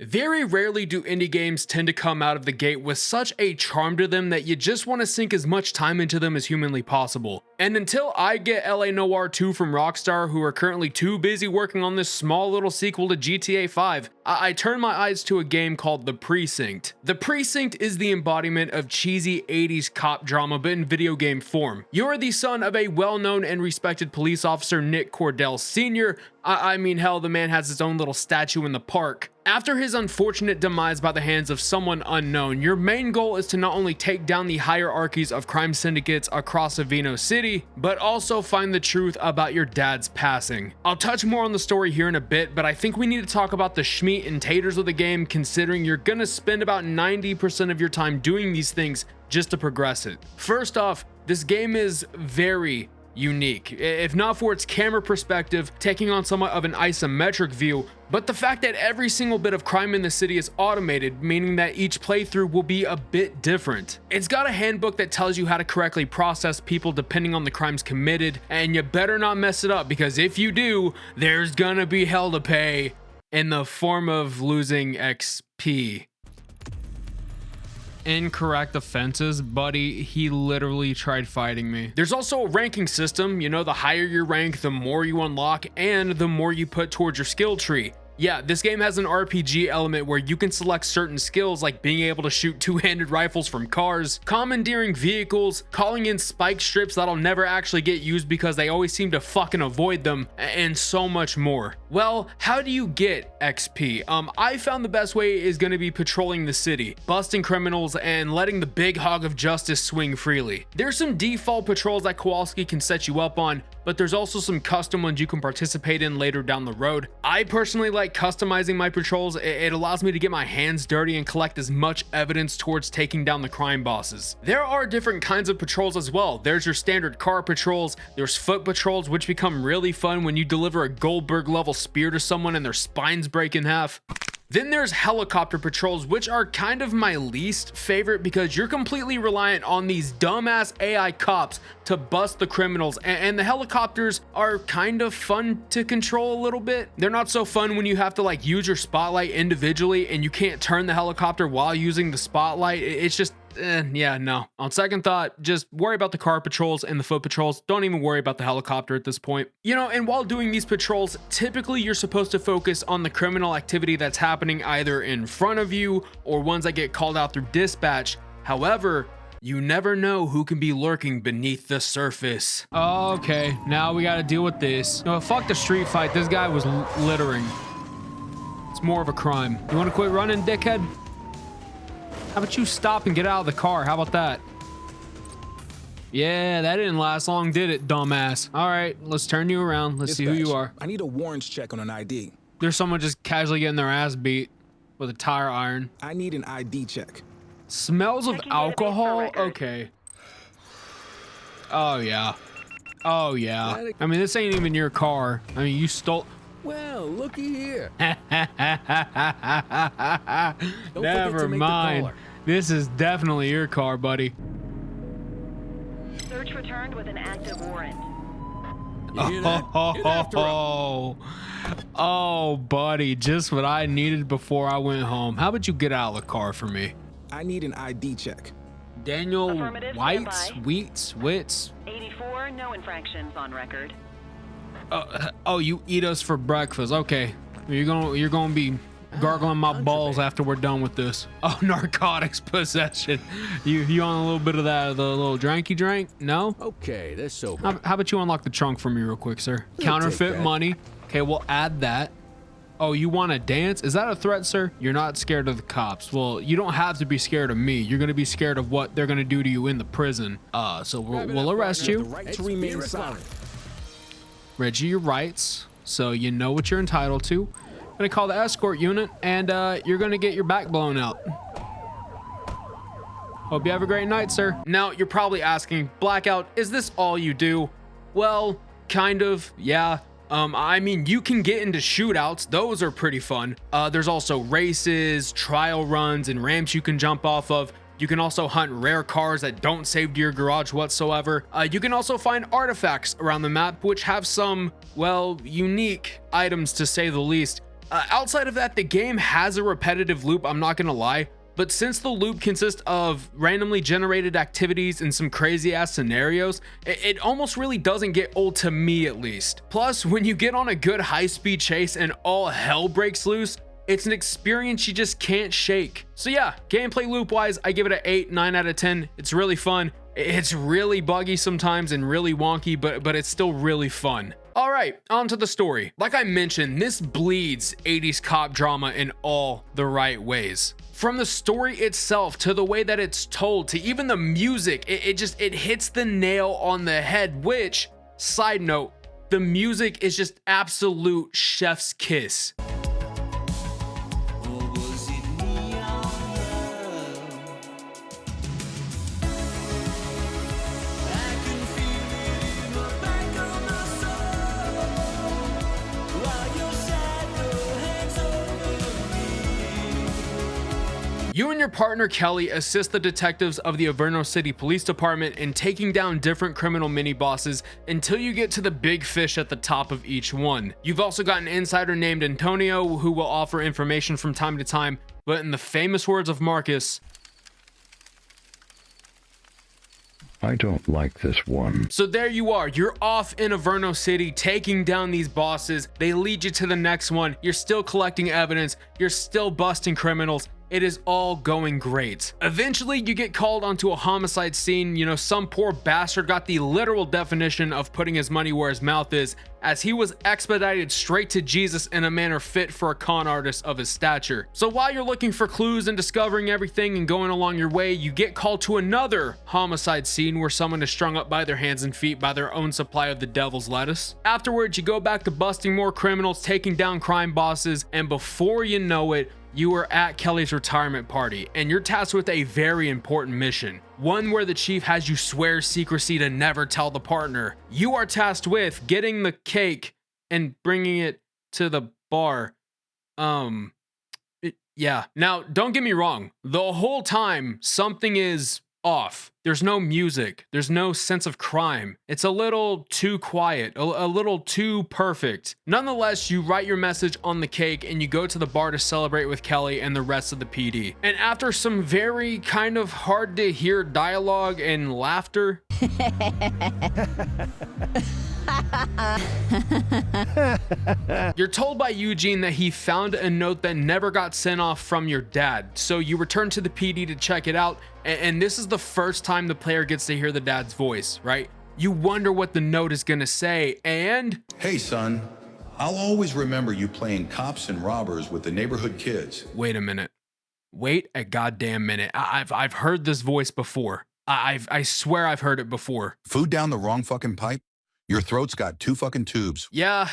Very rarely do indie games tend to come out of the gate with such a charm to them that you just want to sink as much time into them as humanly possible. And until I get LA Noire 2 from Rockstar, who are currently too busy working on this small little sequel to GTA 5, I turn my eyes to a game called The Precinct. The Precinct is the embodiment of cheesy 80s cop drama but in video game form. You're the son of a well-known and respected police officer, Nick Cordell Sr. I mean, hell, the man has his own little statue in the park. After his unfortunate demise by the hands of someone unknown, your main goal is to not only take down the hierarchies of crime syndicates across Averno City, but also find the truth about your dad's passing. I'll touch more on the story here in a bit, but I think we need to talk about the schmeat and taters of the game, considering you're gonna spend about 90% of your time doing these things just to progress it. First off, this game is very unique, if not for its camera perspective, taking on somewhat of an isometric view, but the fact that every single bit of crime in the city is automated, meaning that each playthrough will be a bit different. It's got a handbook that tells you how to correctly process people depending on the crimes committed, and you better not mess it up, because if you do, there's gonna be hell to pay in the form of losing XP. Incorrect offenses, buddy. He literally tried fighting me. There's also a ranking system. You know, the higher your rank, the more you unlock and the more you put towards your skill tree. Yeah, this game has an RPG element where you can select certain skills like being able to shoot two-handed rifles from cars, commandeering vehicles, calling in spike strips that'll never actually get used because they always seem to fucking avoid them, and so much more. Well, how do you get XP? I found the best way is going to be patrolling the city, busting criminals, and letting the big hog of justice swing freely. There's some default patrols that Kowalski can set you up on, but there's also some custom ones you can participate in later down the road. I personally like customizing my patrols. It allows me to get my hands dirty and collect as much evidence towards taking down the crime bosses. There are different kinds of patrols as well. There's your standard car patrols, there's foot patrols, which become really fun when you deliver a Goldberg level spear to someone and their spines break in half. Then there's helicopter patrols, which are kind of my least favorite because you're completely reliant on these dumbass AI cops to bust the criminals, and the helicopters are kind of fun to control a little bit. They're not so fun when you have to like use your spotlight individually and you can't turn the helicopter while using the spotlight. It's just yeah, no. On second thought, just worry about the car patrols and the foot patrols. Don't even worry about the helicopter at this point. You know, and while doing these patrols, typically you're supposed to focus on the criminal activity that's happening either in front of you or ones that get called out through dispatch. However, you never know who can be lurking beneath the surface. Okay, now we gotta deal with this. No, fuck the street fight. This guy was littering. It's more of a crime. You wanna quit running, dickhead? How about you stop and get out of the car? How about that? Yeah, that didn't last long, did it, dumbass? All right, let's turn you around. Let's see who you are. I need a warrants check on an ID. There's someone just casually getting their ass beat with a tire iron. I need an ID check. Smells of alcohol? Okay. Oh, yeah. Oh, yeah. I mean, this ain't even your car. I mean, you stole... Well, looky here. Never mind. This is definitely your car, buddy. Search returned with an active warrant. Oh, buddy, just what I needed before I went home. How about you get out of the car for me? I need an ID check. Daniel Witz. 84, no infractions on record. Oh, you eat us for breakfast. Okay, you're gonna be gargling my balls after we're done with this. Oh, narcotics possession. You on a little bit of that, the little dranky drink? No? Okay, that's so. How about you unlock the trunk for me real quick, sir? Counterfeit money. Okay, we'll add that. Oh, you want to dance? Is that a threat, sir? You're not scared of the cops. Well, you don't have to be scared of me. You're gonna be scared of what they're gonna do to you in the prison. So we'll arrest you. Right to remain silent. Reggie your rights, so you know what you're entitled to. I'm gonna call the escort unit, and you're gonna get your back blown out. Hope you have a great night, sir. Now, you're probably asking, Blackout, is this all you do? Well, kind of, yeah. I mean, you can get into shootouts. Those are pretty fun. There's also races, trial runs, and ramps you can jump off of. You can also hunt rare cars that don't save to your garage whatsoever. You can also find artifacts around the map which have some, well, unique items to say the least. Outside of that, the game has a repetitive loop, I'm not gonna lie. But since the loop consists of randomly generated activities and some crazy ass scenarios, it almost really doesn't get old, to me at least. Plus, when you get on a good high-speed chase and all hell breaks loose, it's an experience you just can't shake. So yeah, gameplay loop wise, I give it an 8, 9 out of 10. It's really fun. It's really buggy sometimes and really wonky, but it's still really fun. All right, on to the story. Like I mentioned, this bleeds 80s cop drama in all the right ways. From the story itself to the way that it's told to even the music, it hits the nail on the head, which, side note, the music is just absolute chef's kiss. You and your partner Kelly assist the detectives of the Averno City Police Department in taking down different criminal mini-bosses until you get to the big fish at the top of each one. You've also got an insider named Antonio who will offer information from time to time, but in the famous words of Marcus, I don't like this one. So there you are, you're off in Averno City taking down these bosses. They lead you to the next one. You're still collecting evidence. You're still busting criminals. It is all going great. Eventually, you get called onto a homicide scene. You know, some poor bastard got the literal definition of putting his money where his mouth is, as he was expedited straight to Jesus in a manner fit for a con artist of his stature. So while you're looking for clues and discovering everything and going along your way, you get called to another homicide scene where someone is strung up by their hands and feet by their own supply of the devil's lettuce. Afterwards, you go back to busting more criminals, taking down crime bosses, and before you know it, you are at Kelly's retirement party, and you're tasked with a very important mission. One where the chief has you swear secrecy to never tell the partner. You are tasked with getting the cake and bringing it to the bar. Yeah. Now, don't get me wrong. The whole time, something is off. There's no music. There's no sense of crime. It's a little too quiet, a little too perfect. Nonetheless, you write your message on the cake and you go to the bar to celebrate with Kelly and the rest of the PD. And after some very kind of hard to hear dialogue and laughter, you're told by Eugene that he found a note that never got sent off from your dad. So you return to the PD to check it out. And this is the first time the player gets to hear the dad's voice, right? You wonder what the note is gonna say, and hey son, I'll always remember you playing cops and robbers with the neighborhood kids. Wait a minute. Wait a goddamn minute. I've heard this voice before. I swear I've heard it before. Food down the wrong fucking pipe? Your throat's got 2 fucking tubes. Yeah,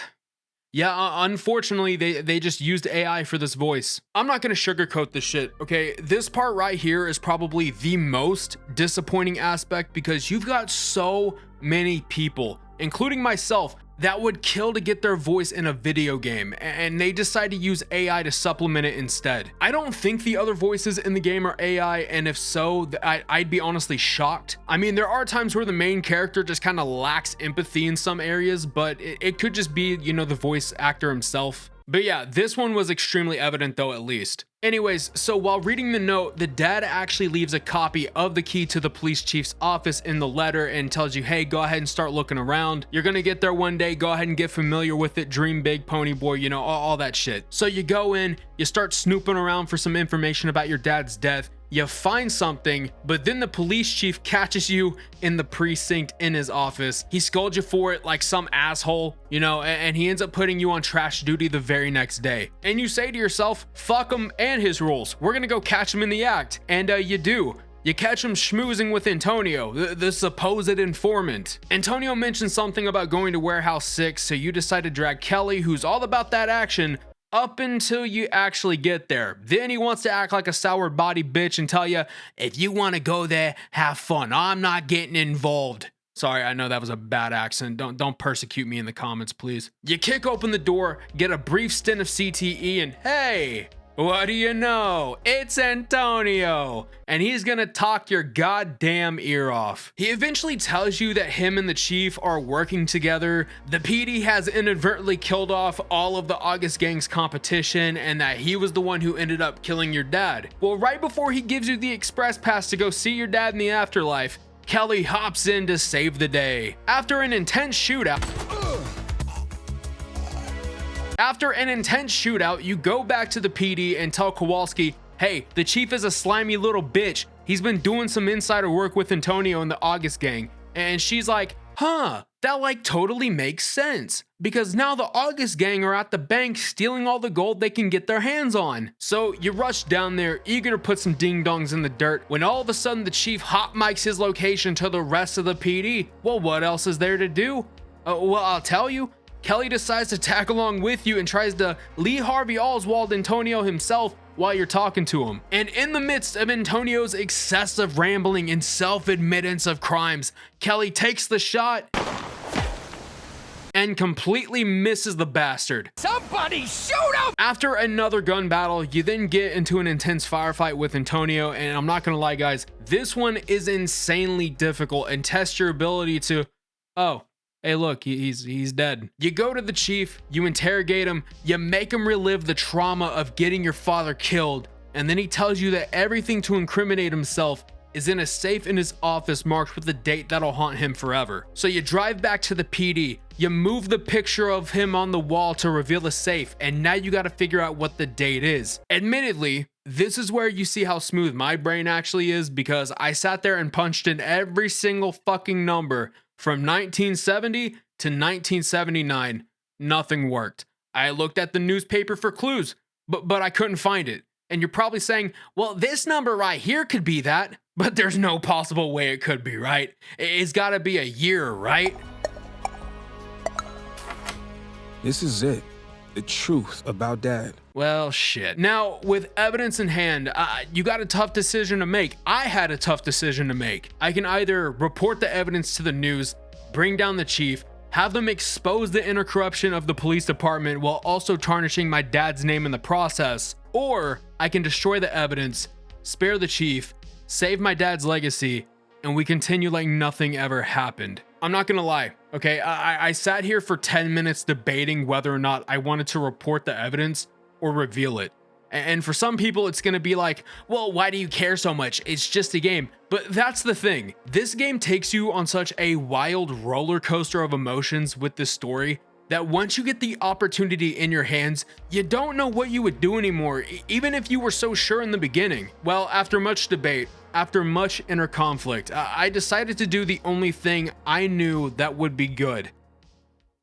unfortunately, they just used AI for this voice. I'm not gonna sugarcoat this shit, okay? This part right here is probably the most disappointing aspect because you've got so many people, including myself, that would kill to get their voice in a video game, and they decide to use AI to supplement it instead. I don't think the other voices in the game are AI, and if so, I'd be honestly shocked. I mean, there are times where the main character just kind of lacks empathy in some areas, but it could just be, you know, the voice actor himself. But yeah, this one was extremely evident though, at least. Anyways, so while reading the note, the dad actually leaves a copy of the key to the police chief's office in the letter and tells you, hey, go ahead and start looking around. You're gonna get there one day, go ahead and get familiar with it, dream big, pony boy, you know, all that shit. So you go in, you start snooping around for some information about your dad's death. You find something, but then the police chief catches you in the precinct in his office. He scolds you for it like some asshole, you know, and he ends up putting you on trash duty the very next day. And you say to yourself, fuck him and his rules. We're gonna go catch him in the act. And you do. You catch him schmoozing with Antonio, the supposed informant. Antonio mentions something about going to Warehouse 6, so you decide to drag Kelly, who's all about that action, up until you actually get there. Then he wants to act like a sour body bitch and tell you, if you want to go there, have fun. I'm not getting involved. Sorry, I know that was a bad accent. Don't persecute me in the comments, please. You kick open the door, get a brief stint of CTE, and hey, what do you know? It's Antonio, and he's gonna talk your goddamn ear off. He eventually tells you that him and the chief are working together, the PD has inadvertently killed off all of the August gang's competition, and that he was the one who ended up killing your dad. Well, right before he gives you the express pass to go see your dad in the afterlife, Kelly hops in to save the day. After an intense shootout, you go back to the PD and tell Kowalski, hey, the chief is a slimy little bitch. He's been doing some insider work with Antonio and the August gang. And she's like, huh, that like totally makes sense. Because now the August gang are at the bank stealing all the gold they can get their hands on. So you rush down there, eager to put some ding-dongs in the dirt, when all of a sudden the chief hot mics his location to the rest of the PD. Well, what else is there to do? Well, I'll tell you. Kelly decides to tag along with you and tries to Lee Harvey Oswald Antonio himself while you're talking to him. And in the midst of Antonio's excessive rambling and self-admittance of crimes, Kelly takes the shot and completely misses the bastard. Somebody shoot him! After another gun battle, you then get into an intense firefight with Antonio, and I'm not gonna lie guys, this one is insanely difficult and tests your ability to, oh, hey look, he's dead. You go to the chief, you interrogate him, you make him relive the trauma of getting your father killed, and then he tells you that everything to incriminate himself is in a safe in his office marked with a date that'll haunt him forever. So you drive back to the PD, you move the picture of him on the wall to reveal the safe, and now you gotta figure out what the date is. Admittedly, this is where you see how smooth my brain actually is, because I sat there and punched in every single fucking number from 1970 to 1979. Nothing worked. I looked at the newspaper for clues, but I couldn't find it. And you're probably saying, well, this number right here could be that, but there's no possible way it could be, right? It's gotta be a year, right? This is it. The truth about Dad. Well, shit. Now, with evidence in hand, you got a tough decision to make. I had a tough decision to make. I can either report the evidence to the news, bring down the chief, have them expose the inner corruption of the police department while also tarnishing my dad's name in the process, or I can destroy the evidence, spare the chief, save my dad's legacy, and we continue like nothing ever happened. I'm not gonna lie, okay? I sat here for 10 minutes debating whether or not I wanted to report the evidence or reveal it. And for some people, it's gonna be like, well, why do you care so much? It's just a game. But that's the thing. This game takes you on such a wild roller coaster of emotions with this story that once you get the opportunity in your hands, you don't know what you would do anymore, even if you were so sure in the beginning. Well, after much debate, after much inner conflict, I decided to do the only thing I knew that would be good.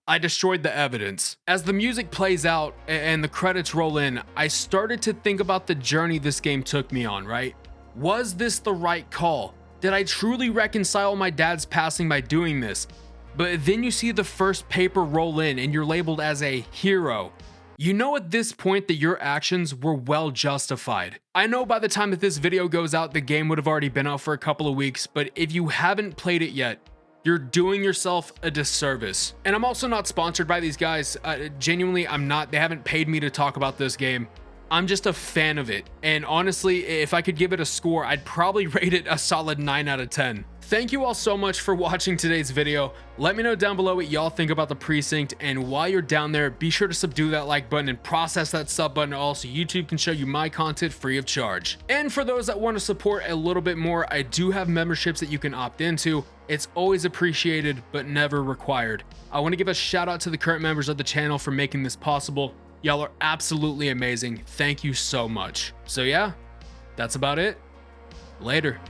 I destroyed the evidence. As the music plays out and the credits roll in, I started to think about the journey this game took me on, right? Was this the right call? Did I truly reconcile my dad's passing by doing this? But then you see the first paper roll in and you're labeled as a hero. You know at this point that your actions were well justified. I know by the time that this video goes out, the game would have already been out for a couple of weeks, but if you haven't played it yet, you're doing yourself a disservice. And I'm also not sponsored by these guys. Genuinely, I'm not. They haven't paid me to talk about this game. I'm just a fan of it. And honestly, if I could give it a score, I'd probably rate it a solid 9 out of 10. Thank you all so much for watching today's video. Let me know down below what y'all think about the Precinct, and while you're down there, be sure to subdue that like button and process that sub button also YouTube can show you my content free of charge. And for those that want to support a little bit more, I do have memberships that you can opt into. It's always appreciated, but never required. I want to give a shout out to the current members of the channel for making this possible. Y'all are absolutely amazing. Thank you so much. So yeah, that's about it. Later.